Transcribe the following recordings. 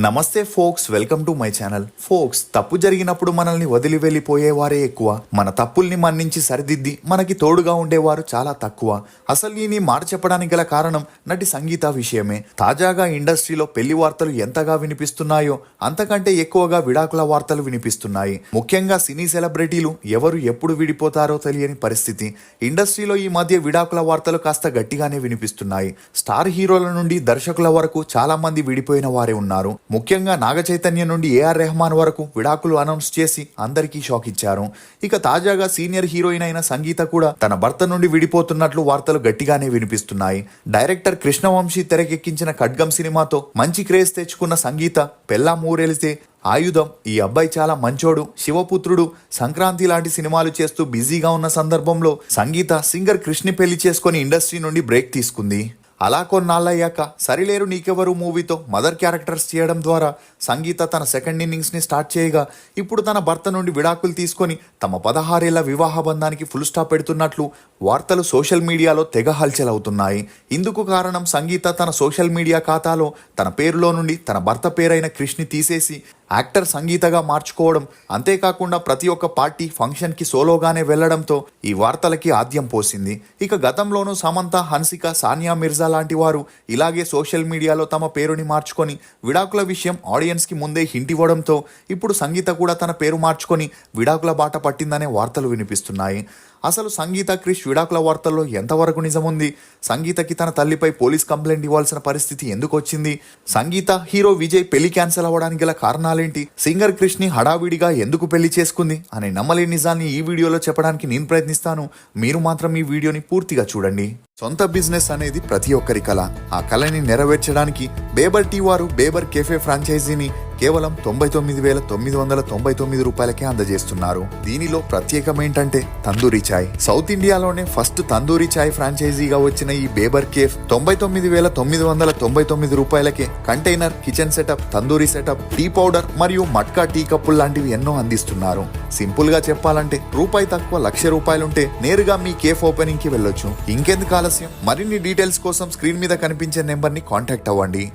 నమస్తే folks, welcome to my channel. Folks, తప్పు జరిగినప్పుడు మనల్ని వదిలి వెళ్ళిపోయేవారే ఎక్కువ, మన తప్పుల్ని మన్నించి సరిదిద్ది మనకి తోడుగా ఉండేవారు చాలా తక్కువ. అసలు ఈ మాట చెప్పడానికి గల కారణం నటి సంగీత విషయమే. తాజాగా ఇండస్ట్రీలో పెళ్లి వార్తలు ఎంతగా వినిపిస్తున్నాయో అంతకంటే ఎక్కువగా విడాకుల వార్తలు వినిపిస్తున్నాయి. ముఖ్యంగా సినీ సెలబ్రిటీలు ఎవరు ఎప్పుడు విడిపోతారో తెలియని పరిస్థితి. ఇండస్ట్రీలో ఈ మధ్య విడాకుల వార్తలు కాస్త గట్టిగానే వినిపిస్తున్నాయి. స్టార్ హీరోల నుండి దర్శకుల వరకు చాలా మంది విడిపోయిన వారే ఉన్నారు. ముఖ్యంగా నాగ చైతన్య నుండి ఏఆర్ రెహమాన్ వరకు విడాకులు అనౌన్స్ చేసి అందరికీ షాక్ ఇచ్చారు. ఇక తాజాగా సీనియర్ హీరోయిన్ అయిన సంగీత కూడా తన భర్త నుండి విడిపోతున్నట్లు వార్తలు గట్టిగానే వినిపిస్తున్నాయి. డైరెక్టర్ కృష్ణవంశీ తెరకెక్కించిన ఖడ్గం సినిమాతో మంచి క్రేజ్ తెచ్చుకున్న సంగీత పెళ్ళాం ఊరెలితే, ఆయుధం, ఈ అబ్బాయి చాలా మంచోడు, శివపుత్రుడు, సంక్రాంతి లాంటి సినిమాలు చేస్తూ బిజీగా ఉన్న సందర్భంలో సంగీత సింగర్ కృష్ణి పెళ్లి చేసుకుని ఇండస్ట్రీ నుండి బ్రేక్ తీసుకుంది. అలా కొన్నాళ్ళయ్యాక సరిలేరు నీకెవరు మూవీతో మదర్ క్యారెక్టర్స్ చేయడం ద్వారా సంగీత తన సెకండ్ ఇన్నింగ్స్ని స్టార్ట్ చేయగా ఇప్పుడు తన భర్త నుండి విడాకులు తీసుకొని తమ 16 ఏళ్ల వివాహ బంధానికి ఫుల్ స్టాప్ పెడుతున్నట్లు వార్తలు సోషల్ మీడియాలో తెగ హల్చల్ అవుతున్నాయి. ఇందుకు కారణం సంగీత తన సోషల్ మీడియా ఖాతాలో తన పేరులో నుండి తన భర్త పేరైన కృష్ణి తీసేసి యాక్టర్ సంగీతగా మార్చుకోవడం, అంతేకాకుండా ప్రతి ఒక్క పార్టీ ఫంక్షన్కి సోలోగానే వెళ్లడంతో ఈ వార్తలకి ఆద్యం పోసింది. ఇక గతంలోనూ సమంత, హన్సిక, సానియా మిర్జా లాంటి వారు ఇలాగే సోషల్ మీడియాలో తమ పేరుని మార్చుకొని విడాకుల విషయం ఆడియన్స్కి ముందే హింట్ ఇవ్వడంతో ఇప్పుడు సంగీత కూడా తన పేరు మార్చుకొని విడాకుల బాట పట్టిందనే వార్తలు వినిపిస్తున్నాయి. అసలు సంగీత క్రిష్ విడాకుల వార్తల్లో ఎంతవరకు నిజముంది? సంగీతకి తన తల్లిపై పోలీస్ కంప్లైంట్ ఇవ్వాల్సిన పరిస్థితి ఎందుకు వచ్చింది? సంగీత హీరో విజయ్ పెళ్లి క్యాన్సిల్ అవ్వడానికి గల కారణాలేంటి? సింగర్ క్రిష్ ని హడావిడిగా ఎందుకు పెళ్లి చేసుకుంది అనే నమ్మలేని నిజాన్ని ఈ వీడియోలో చెప్పడానికి నేను ప్రయత్నిస్తాను. మీరు మాత్రం ఈ వీడియోని పూర్తిగా చూడండి. సొంత బిజినెస్ అనేది ప్రతి ఒక్కరి కళ. ఆ కళని నెరవేర్చడానికి బేబర్ టీ వారు బేబర్ కేఫే ఫ్రాంచైజీని కేవలం 99,999 రూపాయలకే అందజేస్తున్నారు. దీనిలో ప్రత్యేకం ఏంటంటే తందూరి చాయ్. సౌత్ ఇండియాలోనే ఫస్ట్ తందూరి చాయ్ ఫ్రాంచైజీగా వచ్చిన ఈ బేబర్ కేఫ్ 99,999 రూపాయలకే container, kitchen setup, tandoori setup, tea powder మరియు మట్కా టీ కప్పులు లాంటివి ఎన్నో అందిస్తున్నారు. సింపుల్ గా చెప్పాలంటే రూపాయి తక్కువ ₹1,00,000 నేరుగా మీ కేఫ్ ఓపెనింగ్ కి వెళ్ళొచ్చు. ఇంకెందుకు ఆలస్యం? మరిన్ని డీటెయిల్స్ కోసం స్క్రీన్ మీద కనిపించే నెంబర్ ని కాంటాక్ట్ అవ్వండి.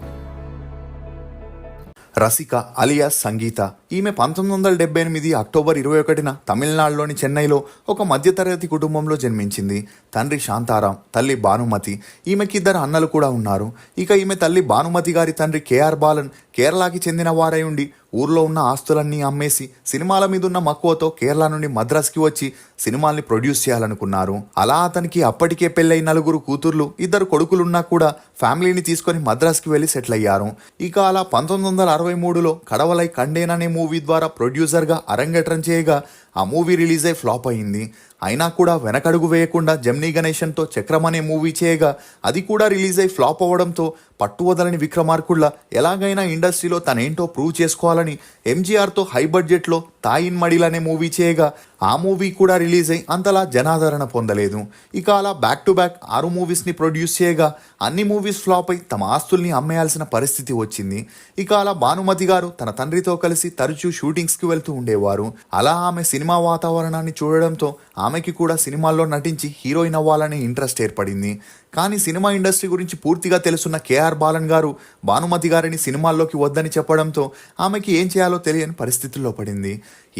రసిక అలియాస్ సంగీత. ఈమె 1978 అక్టోబర్ 21న తమిళనాడులోని చెన్నైలో ఒక మధ్యతరగతి కుటుంబంలో జన్మించింది. తండ్రి శాంతారాం, తల్లి భానుమతి. ఈమెకి 2 అన్నలు కూడా ఉన్నారు. ఇక ఈమె తల్లి భానుమతి గారి తండ్రి కేఆర్ బాలన్ కేరళకి చెందిన వారై ఉండి ఊర్లో ఉన్న ఆస్తులన్నీ అమ్మేసి సినిమాల మీద ఉన్న మక్కువతో కేరళ నుండి మద్రాస్కి వచ్చి సినిమాల్ని ప్రొడ్యూస్ చేయాలనుకున్నారు. అలా అతనికి అప్పటికే పెళ్ళై 4 కూతుర్లు, 2 కొడుకులున్నా కూడా ఫ్యామిలీని తీసుకొని మద్రాస్కి వెళ్లి సెటిల్ అయ్యారు. ఇక అలా 1963లో కడవలై కండేన్ అనే మూవీ ద్వారా ప్రొడ్యూసర్గా అరంగేట్రం చేయగా ఆ మూవీ రిలీజ్ అయి ఫ్లాప్ అయింది. అయినా కూడా వెనకడుగు వేయకుండా జెమినీ గణేశన్తో చక్రం అనే మూవీ చేయగా అది కూడా రిలీజ్ అయి ఫ్లాప్ అవ్వడంతో పట్టువదలని విక్రమార్కుల్లా ఎలాగైనా ఇండస్ట్రీలో తనేంటో ప్రూవ్ చేసుకోవాలని ఎంజీఆర్తో హై బడ్జెట్లో తాయిన్ మడిల్ అనే మూవీ చేయగా ఆ మూవీ కూడా రిలీజ్ అయి అంతలా జనాదరణ పొందలేదు. ఇక అలా బ్యాక్ టు బ్యాక్ 6 మూవీస్ని ప్రొడ్యూస్ చేయగా అన్ని మూవీస్ ఫ్లాప్ అయి తమ ఆస్తుల్ని అమ్మేయాల్సిన పరిస్థితి వచ్చింది. ఇక అలా భానుమతి గారు తన తండ్రితో కలిసి తరచూ షూటింగ్స్కి వెళ్తూ ఉండేవారు. అలా ఆమె సినిమా వాతావరణాన్ని చూడడంతో ఆమెకి కూడా సినిమాల్లో నటించి హీరోయిన్ అవ్వాలనే ఇంట్రెస్ట్ ఏర్పడింది. కానీ సినిమా ఇండస్ట్రీ గురించి పూర్తిగా తెలుసున్న కేఆర్ బాలన్ గారు భానుమతి గారిని సినిమాల్లోకి వద్దని చెప్పడంతో ఆమెకి ఏం చేయాలో తెలియని పరిస్థితుల్లో పడింది.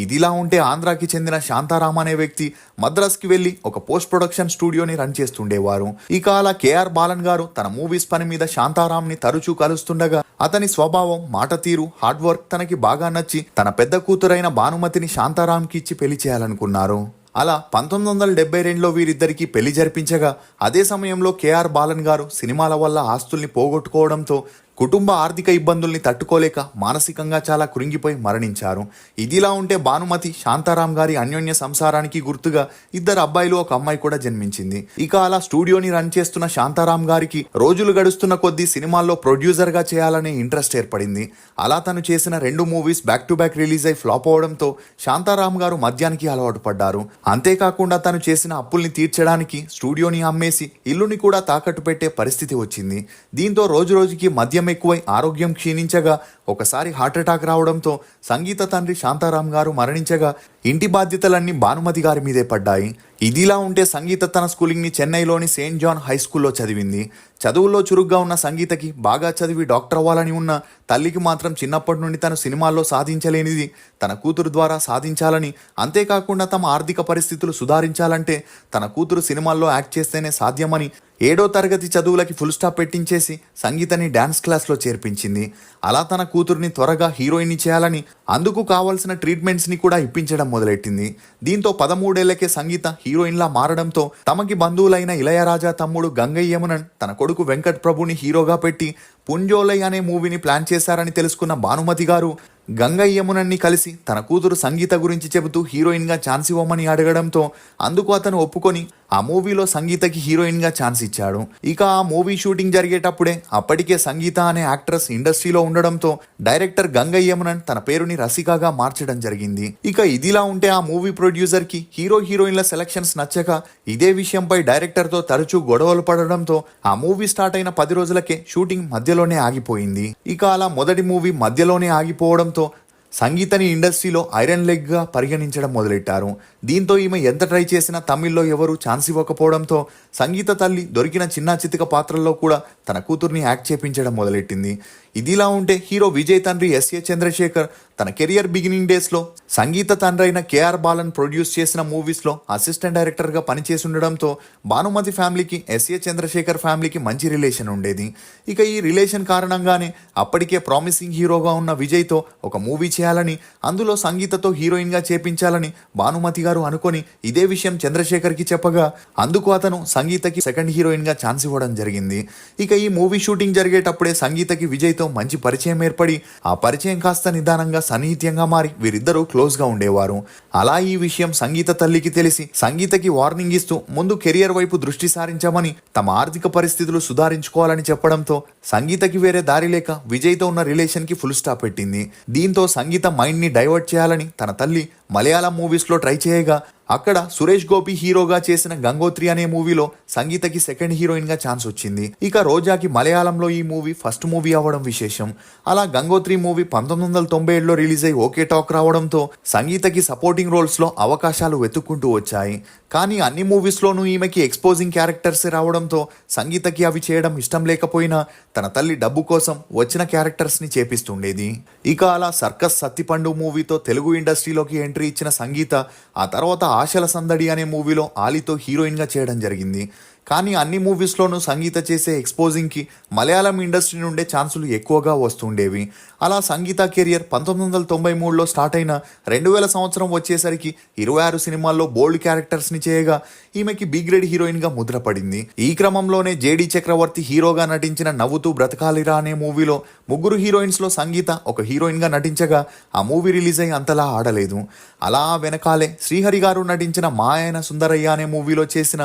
ఇదిలా ఉంటే ఆంధ్రాకి చెందిన శాంతారాం అనే వ్యక్తి మద్రాస్కి వెళ్లి ఒక పోస్ట్ ప్రొడక్షన్ స్టూడియోని రన్ చేస్తుండేవారు. ఇక అలా కేఆర్ బాలన్ గారు తన మూవీస్ పని మీద శాంతారాంని తరచూ కలుస్తుండగా అతని స్వభావం, మాట తీరు, హార్డ్ వర్క్ తనకి బాగా నచ్చి తన పెద్ద కూతురైన భానుమతిని శాంతారాంకి ఇచ్చి పెళ్లి చేయాలనుకున్నారు. అలా 1972లో వీరిద్దరికీ పెళ్లి జరిపించగా అదే సమయంలో కేఆర్ బాలన్ గారు సినిమాల వల్ల ఆస్తుల్ని పోగొట్టుకోవడంతో కుటుంబ ఆర్థిక ఇబ్బందుల్ని తట్టుకోలేక మానసికంగా చాలా కృంగిపోయి మరణించారు. ఇదిలా ఉంటే భానుమతి శాంతారాం గారి అన్యోన్య సంసారానికి గుర్తుగా 2 అబ్బాయిలు, 1 అమ్మాయి కూడా జన్మించింది. ఇక అలా స్టూడియోని రన్ చేస్తున్న శాంతారాం గారికి రోజులు గడుస్తున్న కొద్దీ సినిమాల్లో ప్రొడ్యూసర్ గా చేయాలనే ఇంట్రెస్ట్ ఏర్పడింది. అలా తను చేసిన 2 movies back to back release అయి ఫ్లాప్ అవడంతో శాంతారాం గారు మద్యానికి అలవాటు పడ్డారు. అంతేకాకుండా తను చేసిన అప్పుల్ని తీర్చడానికి స్టూడియోని అమ్మేసి ఇల్లుని కూడా తాకట్టు పెట్టే పరిస్థితి వచ్చింది. దీంతో రోజు రోజుకి మద్యం ఎక్కువై ఆరోగ్యం క్షీణించగా ఒకసారి హార్ట్అటాక్ రావడంతో సంగీత తండ్రి శాంతారాం గారు మరణించగా ఇంటి బాధ్యతలన్నీ భానుమతి గారి మీదే పడ్డాయి. ఇదిలా ఉంటే సంగీత తన స్కూలింగ్ని చెన్నైలోని సెయింట్ జాన్ హై స్కూల్లో చదివింది. చదువుల్లో చురుగ్గా ఉన్న సంగీతకి బాగా చదివి డాక్టర్ అవ్వాలని ఉన్న తల్లికి మాత్రం చిన్నప్పటి నుండి తను సినిమాల్లో సాధించలేనిది తన కూతురు ద్వారా సాధించాలని, అంతేకాకుండా తమ ఆర్థిక పరిస్థితులు సుధారించాలంటే తన కూతురు సినిమాల్లో యాక్ట్ చేస్తేనే సాధ్యమని 7వ తరగతి చదువులకి ఫుల్ స్టాప్ పెట్టించేసి సంగీతని డ్యాన్స్ క్లాస్లో చేర్పించింది. అలా తన కూతుర్ని త్వరగా హీరోయిన్ని చేయాలని అందుకు కావాల్సిన ట్రీట్మెంట్స్ని కూడా ఇప్పించడం మొదలెట్టింది. దీంతో 13 ఏళ్లకే సంగీత హీరోయిన్లా మారడంతో తమకి బంధువులైన ఇళయరాజా తమ్ముడు గంగయ్య యమునన్ తన కొడుకు వెంకట్ ప్రభుని హీరోగా పెట్టి పుంజోలై అనే మూవీని ప్లాన్ చేశారని తెలుసుకున్న భానుమతి గారు గంగయ్య యమునన్ని కలిసి తన కూతురు సంగీత గురించి చెబుతూ హీరోయిన్గా ఛాన్స్ ఇవ్వమని అడగడంతో అందుకు అతను ఒప్పుకొని ఆ మూవీలో సంగీతకి హీరోయిన్గా ఛాన్స్ ఇచ్చాడు. ఇక ఆ మూవీ షూటింగ్ జరిగేటప్పుడే అప్పటికే సంగీత అనే యాక్ట్రెస్ ఇండస్ట్రీలో ఉండడంతో డైరెక్టర్ గంగయ్య యమునన్ తన పేరుని రసికగా మార్చడం జరిగింది. ఇక ఇదిలా ఉంటే ఆ మూవీ ప్రొడ్యూసర్కి హీరోయిన్ల సెలక్షన్స్ నచ్చక ఇదే విషయంపై డైరెక్టర్తో తరచూ గొడవలు పడడంతో ఆ మూవీ స్టార్ట్ అయిన 10 రోజులకే షూటింగ్ మధ్యలోనే ఆగిపోయింది. ఇక అలా మొదటి మూవీ మధ్యలోనే ఆగిపోవడంతో సంగీతని ఇండస్ట్రీలో ఐరన్ లెగ్గా పరిగణించడం మొదలెట్టారు. దీంతో ఈమె ఎంత ట్రై చేసినా తమిళ్లో ఎవరూ ఛాన్స్ ఇవ్వకపోవడంతో సంగీత తల్లి దొరికిన చిన్న చితిక పాత్రల్లో కూడా తన కూతుర్ని యాక్ట్ చేపించడం మొదలెట్టింది. ఇదిలా ఉంటే హీరో విజయ్ తండ్రి ఎస్ఏ చంద్రశేఖర్ తన కెరియర్ బిగినింగ్ డేస్లో సంగీత తండ్రి అయిన కేఆర్ బాలన్ ప్రొడ్యూస్ చేసిన మూవీస్లో అసిస్టెంట్ డైరెక్టర్గా పనిచేసి ఉండడంతో భానుమతి ఫ్యామిలీకి ఎస్ఏ చంద్రశేఖర్ ఫ్యామిలీకి మంచి రిలేషన్ ఉండేది. ఇక ఈ రిలేషన్ కారణంగానే అప్పటికే ప్రామిసింగ్ హీరోగా ఉన్న విజయ్తో ఒక మూవీ చేయాలని, అందులో సంగీతతో హీరోయిన్గా చేపించాలని భానుమతి గారు అనుకొని ఇదే విషయం చంద్రశేఖర్కి చెప్పగా అందుకు అతను సంగీతకి సెకండ్ హీరోయిన్గా ఛాన్స్ ఇవ్వడం జరిగింది. ఇక ఈ మూవీ షూటింగ్ జరిగేటప్పుడే సంగీతకి విజయ్తో మంచి పరిచయం ఏర్పడి ఆ పరిచయం కాస్త నిదానంగా సన్నిహిత్యంగా మారి వీరిద్దరూ క్లోజ్గా ఉండేవారు. అలా ఈ విషయం సంగీత తల్లికి తెలిసి సంగీతకి వార్నింగ్ ఇస్తూ ముందు కెరియర్ వైపు దృష్టి సారించమని, తమ ఆర్థిక పరిస్థితులు సుధారించుకోవాలని చెప్పడంతో సంగీతకి వేరే దారి లేక విజయ్తో ఉన్న రిలేషన్కి ఫుల్ స్టాప్ పెట్టింది. దీంతో సంగీత మైండ్ని డైవర్ట్ చేయాలని తన తల్లి మలయాళం మూవీస్లో ట్రై చేయగా అక్కడ సురేష్ గోపి హీరోగా చేసిన గంగోత్రి అనే మూవీలో సంగీతకి సెకండ్ హీరోయిన్గా ఛాన్స్ వచ్చింది. ఇక రోజాకి మలయాళంలో ఈ మూవీ ఫస్ట్ మూవీ అవ్వడం విశేషం. అలా గంగోత్రి మూవీ 1997లో రిలీజ్ అయి ఓకే టాక్ రావడంతో సంగీతకి సపోర్టింగ్ రోల్స్లో అవకాశాలు వెతుక్కుంటూ వచ్చాయి. కానీ అన్ని మూవీస్లోనూ ఈమెకి ఎక్స్పోజింగ్ క్యారెక్టర్స్ రావడంతో సంగీతకి అవి చేయడం ఇష్టం లేకపోయినా తన తల్లి డబ్బు కోసం వచ్చిన క్యారెక్టర్స్ని చేపిస్తుండేది. ఇక అలా సర్కస్ సత్తిపండు మూవీతో తెలుగు ఇండస్ట్రీలోకి ఎంట్రీ ఇచ్చిన సంగీత ఆ తర్వాత ఆశల సందడి అనే మూవీలో ఆలీతో హీరోయిన్గా చేయడం జరిగింది. కానీ అన్ని మూవీస్లోనూ సంగీత చేసే ఎక్స్పోజింగ్కి మలయాళం ఇండస్ట్రీ నుండే ఛాన్సులు ఎక్కువగా వస్తుండేవి. అలా సంగీత కెరియర్ 1993లో స్టార్ట్ అయిన 2000 సంవత్సరం వచ్చేసరికి 26 సినిమాల్లో బోల్డ్ క్యారెక్టర్స్ని చేయగా ఈమెకి బి గ్రేడ్ హీరోయిన్గా ముద్రపడింది. ఈ క్రమంలోనే జేడి చక్రవర్తి హీరోగా నటించిన నవ్వుతూ బ్రతకాలిరా అనే మూవీలో 3 హీరోయిన్స్లో సంగీత ఒక హీరోయిన్గా నటించగా ఆ మూవీ రిలీజ్ అయి అంతలా ఆడలేదు. అలా వెనకాలే శ్రీహరి గారు నటించిన మాయన సుందరయ్య అనే మూవీలో చేసిన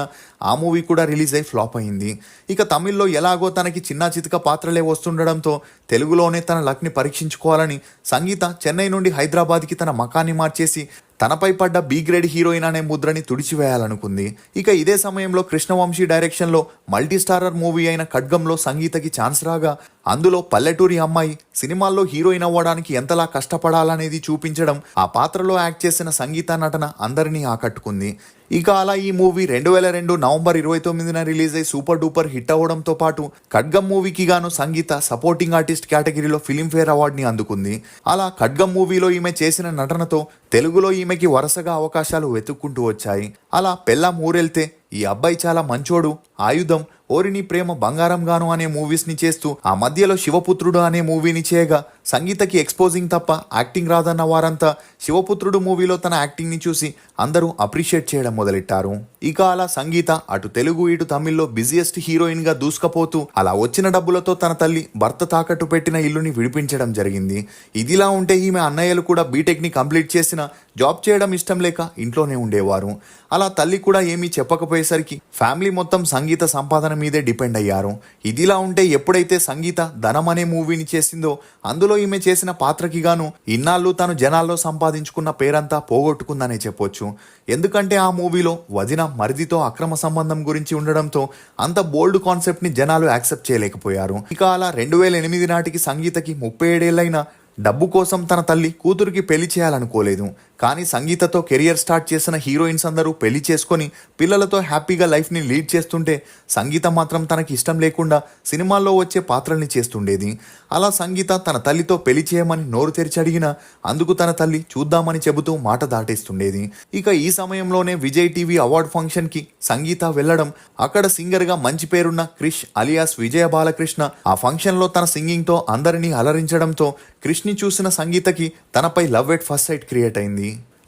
ఆ మూవీ కూడా రిలీజ్ అయి ఫ్లాప్ అయింది. ఇక తమిళ్లో ఎలాగో తనకి చిన్న చితక పాత్రలే వస్తుండడంతో తెలుగులోనే తన లక్ని పరీక్షించుకోవాలని సంగీత చెన్నై నుండి హైదరాబాద్కి తన మకాన్ని మార్చేసి తనపై పడ్డ బి గ్రేడ్ హీరోయిన్ అనే ముద్రని తుడిచివేయాలనుకుంది. ఇక ఇదే సమయంలో కృష్ణవంశీ డైరెక్షన్లో మల్టీ స్టారర్ మూవీ అయిన ఖడ్గంలో సంగీతకి ఛాన్స్ రాగా అందులో పల్లెటూరి అమ్మాయి సినిమాల్లో హీరోయిన్ అవ్వడానికి ఎంతలా కష్టపడాలనేది చూపించడం, ఆ పాత్రలో యాక్ట్ చేసిన సంగీత నటన అందరినీ ఆకట్టుకుంది. ఇక అలా ఈ మూవీ 2002 నవంబర్ 29న రిలీజ్ అయి సూపర్ డూపర్ హిట్ అవ్వడంతో పాటు ఖడ్గం మూవీకి గాను సంగీత సపోర్టింగ్ ఆర్టిస్ట్ కేటగిరీలో ఫిలింఫేర్ అవార్డుని అందుకుంది. అలా ఖడ్గం మూవీలో ఈమె చేసిన నటనతో తెలుగులో ఈమెకి వరుసగా అవకాశాలు వెతుక్కుంటూ వచ్చాయి. అలా పెళ్ళాం ఊరెళ్తే, ఈ అబ్బాయి చాలా మంచోడు, ఆయుధం, ఓరిని ప్రేమ బంగారం గాను అనే మూవీస్ని చేస్తూ ఆ మధ్యలో శివపుత్రుడు అనే మూవీని చేయగా సంగీతకి ఎక్స్పోజింగ్ తప్ప యాక్టింగ్ రాదన్న వారంతా శివపుత్రుడు మూవీలో తన యాక్టింగ్ని చూసి అందరూ అప్రిషియేట్ చేయడం మొదలెట్టారు. ఇక అలా సంగీత అటు తెలుగు ఇటు తమిళ్లో బిజియెస్ట్ హీరోయిన్గా దూసుకపోతూ అలా వచ్చిన డబ్బులతో తన తల్లి భర్త తాకట్టు పెట్టిన ఇల్లుని విడిపించడం జరిగింది. ఇదిలా ఉంటే ఈమె అన్నయ్యలు కూడా బీటెక్ని కంప్లీట్ చేసిన జాబ్ చేయడం ఇష్టం లేక ఇంట్లోనే ఉండేవారు. అలా తల్లి కూడా ఏమీ చెప్పకపోయేసరికి ఫ్యామిలీ మొత్తం సంగీత సంపాదన మీదే డిపెండ్ అయ్యారు. ఇదిలా ఉంటే ఎప్పుడైతే సంగీత ధనం అనే మూవీని చేసిందో అందులో ఈమె చేసిన పాత్రకి గాను ఇన్నాళ్ళు తను జనాల్లో సంపాదించుకున్న పేరంతా పోగొట్టుకుందనే చెప్పొచ్చు. ఎందుకంటే ఆ మూవీలో వదిన మరిదితో అక్రమ సంబంధం గురించి ఉండడంతో అంత బోల్డ్ కాన్సెప్ట్ ని జనాలు యాక్సెప్ట్ చేయలేకపోయారు. ఇక అలా 2008 నాటికి సంగీతకి 37 ఏళ్లైనా డబ్బు కోసం తన తల్లి కూతురికి పెళ్లి చేయాలనుకోలేదు. కానీ సంగీతతో కెరియర్ స్టార్ట్ చేసిన హీరోయిన్స్ అందరూ పెళ్లి చేసుకొని పిల్లలతో హ్యాపీగా లైఫ్ని లీడ్ చేస్తుంటే సంగీత మాత్రం తనకి ఇష్టం లేకుండా సినిమాల్లో వచ్చే పాత్రల్ని చేస్తుండేది. అలా సంగీత తన తల్లితో పెళ్లి చేయమని నోరు తెరిచి అడిగినా అందుకు తన తల్లి చూద్దామని చెబుతూ మాట దాటేస్తుండేది. ఇక ఈ సమయంలోనే విజయ్ టీవీ అవార్డ్ ఫంక్షన్కి సంగీత వెళ్లడం, అక్కడ సింగర్గా మంచి పేరున్న క్రిష్ అలియాస్ విజయ బాలకృష్ణ ఆ ఫంక్షన్లో తన సింగింగ్తో అందరినీ అలరించడంతో క్రిష్ని చూసిన సంగీతకి తనపై love at first sight create అయింది.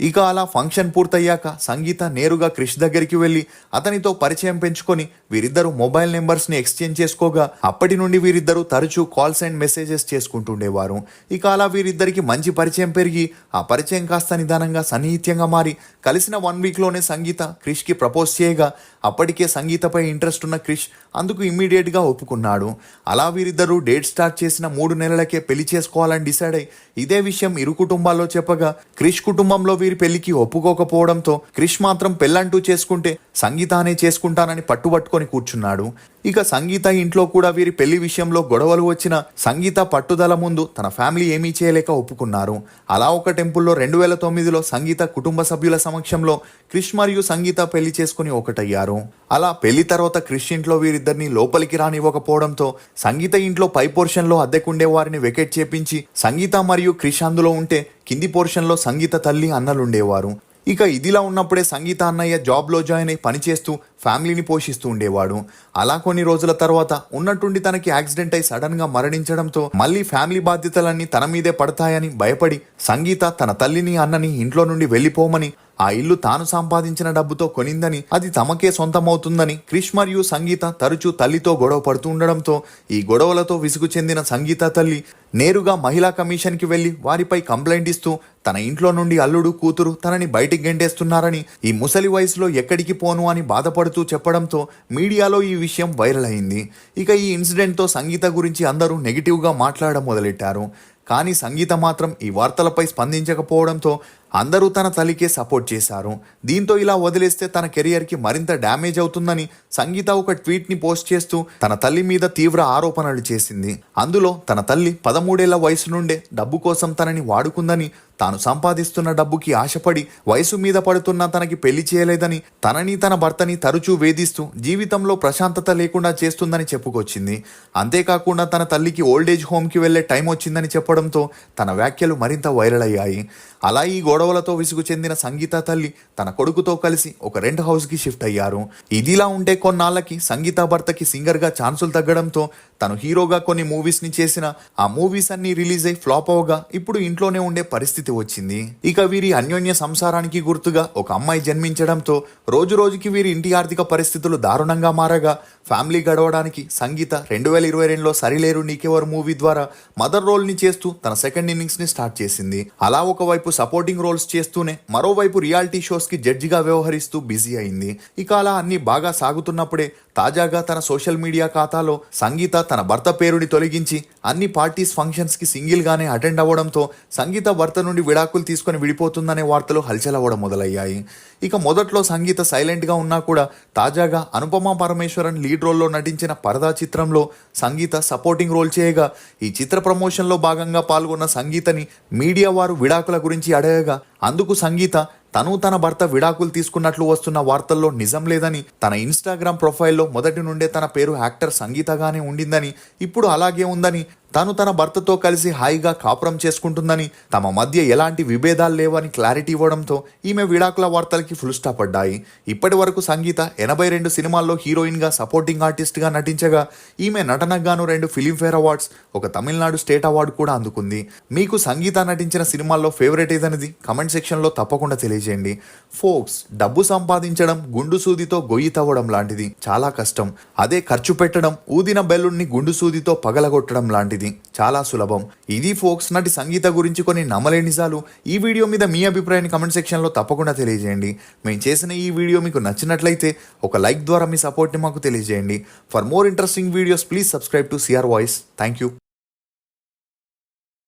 ఇక అలా ఫంక్షన్ పూర్తయ్యాక సంగీత నేరుగా క్రిష్ దగ్గరికి వెళ్ళి అతనితో పరిచయం పెంచుకొని వీరిద్దరూ మొబైల్ నెంబర్స్ని ఎక్స్చేంజ్ చేసుకోగా అప్పటి నుండి వీరిద్దరూ తరచూ కాల్స్ అండ్ మెసేజెస్ చేసుకుంటుండేవారు. ఇక అలా వీరిద్దరికి మంచి పరిచయం పెరిగి ఆ పరిచయం కాస్త నిదానంగా సన్నిహిత్యంగా మారి కలిసిన 1 వీక్లోనే సంగీత క్రిష్కి ప్రపోజ్ చేయగా అప్పటికే సంగీతపై ఇంట్రెస్ట్ ఉన్న క్రిష్ అందుకు ఇమ్మీడియట్గా ఒప్పుకున్నాడు. అలా వీరిద్దరూ డేట్ స్టార్ట్ చేసిన 3 నెలలకే పెళ్లి చేసుకోవాలని డిసైడ్ అయి ఇదే విషయం ఇరు కుటుంబాల్లో చెప్పగా క్రిష్ కుటుంబంలో వీరి పెళ్లికి ఒప్పుకోకపోవడంతో క్రిష్ మాత్రం పెళ్ళంటూ చేసుకుంటే సంగీతానే చేసుకుంటానని పట్టుబట్టుకొని కూర్చున్నాడు. ఇక సంగీత ఇంట్లో కూడా వీరి పెళ్లి విషయంలో గొడవలు వచ్చిన సంగీత పట్టుదల ముందు తన ఫ్యామిలీ ఏమీ చేయలేక ఒప్పుకున్నారు. అలా ఒక టెంపుల్లో 2009లో సంగీత కుటుంబ సభ్యుల సమక్షంలో క్రిష్ మరియు సంగీత పెళ్లి చేసుకుని ఒకటయ్యారు. అలా పెళ్లి తర్వాత క్రిష్ ఇంట్లో వీరిద్దరిని లోపలికి రానివ్వకపోవడంతో సంగీత ఇంట్లో పై పోర్షన్లో అద్దెకుండే వారిని వెకేట్ చేపించి సంగీత మరియు క్రిష్ అందులో ఉంటే కింది పోర్షన్లో సంగీత తల్లి అన్నలుండేవారు. ఇక ఇదిలా ఉన్నప్పుడే సంగీత అన్నయ్య జాబ్లో జాయిన్ అయి పనిచేస్తూ ఫ్యామిలీని పోషిస్తూ ఉండేవాడు. అలా కొన్ని రోజుల తర్వాత ఉన్నట్టుండి తనకి యాక్సిడెంట్ అయి సడన్ గా మరణించడంతో మళ్ళీ ఫ్యామిలీ బాధ్యతలన్నీ తన మీదే పడతాయని భయపడి సంగీత తన తల్లిని అన్నని ఇంట్లో నుండి వెళ్ళిపోమని, ఆ ఇల్లు తాను సంపాదించిన డబ్బుతో కొనిందని, అది తమకే సొంతమవుతుందని క్రిష్ మరియు సంగీత తరచూ తల్లితో గొడవ పడుతూ ఉండడంతో ఈ గొడవలతో విసుగు చెందిన సంగీత తల్లి నేరుగా మహిళా కమిషన్కి వెళ్లి వారిపై కంప్లైంట్ ఇస్తూ తన ఇంట్లో నుండి అల్లుడు కూతురు తనని బయటికి గెంటేస్తున్నారని, ఈ ముసలి వయసులో ఎక్కడికి పోను అని బాధపడుతూ చెప్పడంతో మీడియాలో ఈ విషయం వైరల్ అయింది. ఇక ఈ ఇన్సిడెంట్తో సంగీత గురించి అందరూ నెగిటివ్గా మాట్లాడడం మొదలెట్టారు. కానీ సంగీత మాత్రం ఈ వార్తలపై స్పందించకపోవడంతో అందరూ తన తల్లికే సపోర్ట్ చేశారు. దీంతో ఇలా వదిలేస్తే తన కెరియర్కి మరింత డ్యామేజ్ అవుతుందని సంగీత ఒక ట్వీట్ని పోస్ట్ చేస్తూ తన తల్లి మీద తీవ్ర ఆరోపణలు చేసింది. అందులో తన తల్లి 13 ఏళ్ల వయసు నుండే డబ్బు కోసం తనని వాడుకుందని, తాను సంపాదిస్తున్న డబ్బుకి ఆశపడి వయసు మీద పడుతున్న తనకి పెళ్లి చేయలేదని, తనని తన భర్తని తరచూ వేధిస్తూ జీవితంలో ప్రశాంతత లేకుండా చేస్తుందని చెప్పుకొచ్చింది. అంతేకాకుండా తన తల్లికి ఓల్డేజ్ హోమ్కి వెళ్లే టైం వచ్చిందని చెప్పడంతో తన వ్యాఖ్యలు మరింత వైరల్ అయ్యాయి. అలా ఈ గొడవలతో విసుగు చెందిన సంగీత తల్లి తన కొడుకుతో కలిసి ఒక రెంట్ హౌస్కి షిఫ్ట్ అయ్యారు. ఇదిలా ఉంటే కొన్నాళ్ళకి సంగీత భర్తకి సింగర్గా ఛాన్సులు తగ్గడంతో తను హీరోగా కొన్ని మూవీస్ని చేసిన ఆ మూవీస్ అన్ని రిలీజ్ అయి ఫ్లాప్ అవగా ఇప్పుడు ఇంట్లోనే ఉండే పరిస్థితి వచ్చింది. ఇక వీరి అన్యోన్య సంసారానికి గుర్తుగా ఒక అమ్మాయి జన్మించడంతో రోజు రోజుకి వీరి ఇంటి ఆర్థిక పరిస్థితులు దారుణంగా మారగా ఫ్యామిలీ గడవడానికి సంగీత 2022లో సరిలేరు నీకెవరు మూవీ ద్వారా మదర్ రోల్ని చేస్తూ తన సెకండ్ ఇన్నింగ్స్ని స్టార్ట్ చేసింది. అలా ఒకవైపు సపోర్టింగ్ రోల్స్ చేస్తూనే మరోవైపు రియాలిటీ షోస్కి జడ్జిగా వ్యవహరిస్తూ బిజీ అయింది. ఇక అలా అన్ని బాగా సాగుతున్నప్పుడే తాజాగా తన సోషల్ మీడియా ఖాతాలో సంగీత తన భర్త పేరుని తొలగించి అన్ని పార్టీస్ ఫంక్షన్స్కి సింగిల్గానే అటెండ్ అవ్వడంతో సంగీత భర్త నుండి విడాకులు తీసుకొని విడిపోతుందనే వార్తలు హల్చల్ అవ్వడం మొదలయ్యాయి. ఇక మొదట్లో సంగీత సైలెంట్గా ఉన్నా కూడా తాజాగా అనుపమ పరమేశ్వరన్ లీడ్ రోల్లో నటించిన పరదా చిత్రంలో సంగీత సపోర్టింగ్ రోల్ చేయగా ఈ చిత్ర ప్రమోషన్లో భాగంగా పాల్గొన్న సంగీతని మీడియా వారు విడాకుల గురించి అడగగా అందుకు సంగీత తను తన భర్త విడాకులు తీసుకున్నట్లు వస్తున్న వార్తల్లో నిజం లేదని, తన ఇన్స్టాగ్రామ్ ప్రొఫైల్లో మొదటి నుండే తన పేరు యాక్టర్ సంగీతగానే ఉండిందని, ఇప్పుడు అలాగే ఉందని, తాను తన భర్తతో కలిసి హాయిగా కాపురం చేసుకుంటుందని, తమ మధ్య ఎలాంటి విభేదాలు లేవని క్లారిటీ ఇవ్వడంతో ఈమె విడాకుల వార్తలకి ఫుల్ స్టాప్ పడ్డాయి. ఇప్పటి వరకు సంగీత 82 సినిమాల్లో హీరోయిన్గా సపోర్టింగ్ ఆర్టిస్ట్గా నటించగా ఈమె నటనకు గాను 2 ఫిలింఫేర్ అవార్డ్స్, ఒక తమిళనాడు స్టేట్ అవార్డు కూడా అందుకుంది. మీకు సంగీత నటించిన సినిమాల్లో ఫేవరెట్ ఏదనేది కమెంట్ సెక్షన్లో తప్పకుండా తెలియజేయండి. ఫోక్స్, డబ్బు సంపాదించడం గుండు సూదితో గొయ్యి తవ్వడం లాంటిది చాలా కష్టం. అదే ఖర్చు పెట్టడం ఊదిన బెలూన్ని గుండు సూదితో పగలగొట్టడం లాంటిది. లాంటిది, చాలా సులభం. ఇది ఫోక్స్, నటి సంగీత గురించి కొన్ని నమ్మలేని నిజాలు. ఈ వీడియో మీద మీ అభిప్రాయాన్ని కమెంట్ సెక్షన్లో తప్పకుండా తెలియజేయండి. మేము చేసిన ఈ వీడియో మీకు నచ్చినట్లయితే ఒక లైక్ ద్వారా మీ సపోర్ట్ని మాకు తెలియజేయండి. For more interesting videos please subscribe to CR voice. Thank you.